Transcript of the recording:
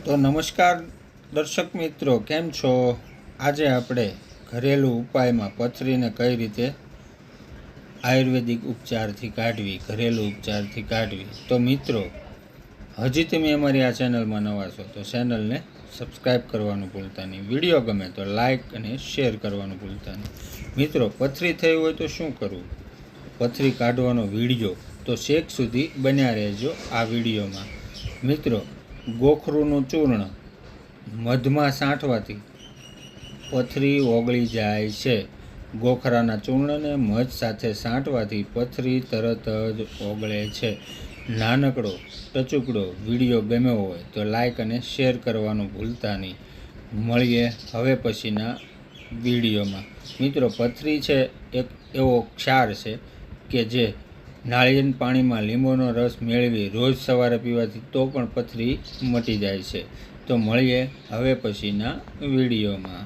તો નમસ્કાર દર્શક મિત્રો, કેમ છો? આજે આપણે ઘરેલું ઉપાયમાં પથરીને કઈ રીતે આયુર્વેદિક ઉપચારથી કાઢવી, ઘરેલું ઉપચારથી કાઢવી. તો મિત્રો, હજી તમે અમારી આ ચેનલમાં નવા છો તો ચેનલને સબસ્ક્રાઈબ કરવાનું ભૂલતા નહીં. વિડીયો ગમે તો લાઈક અને શેર કરવાનું ભૂલતા નહીં. મિત્રો, પથરી થઈ હોય તો શું કરવું? પથરી કાઢવાનો વિડીયો તો છેક સુધી બન્યા રહેજો આ વિડીયોમાં. મિત્રો, ગોખરુનું ચૂર્ણ મધમાં સાંઠવાથી પથરી ઓગળી જાય છે. ગોખરાના ચૂર્ણને મધ સાથે સાંઠવાથી પથરી તરત જ ઓગળે છે. નાનકડો ટચુકડો વિડીયો ગમ્યો હોય તો લાઈક અને શેર કરવાનું ભૂલતા નહીં. મળીએ હવે પછીના વિડીયોમાં. મિત્રો, પથરી છે એક એવો ક્ષાર છે કે જે નાળિયેર પાણીમાં લીંબુનો રસ મેળવી રોજ સવારે પીવાથી તો પણ પથરી મટી જાય છે. તો મળીએ હવે પછીના વિડીયોમાં.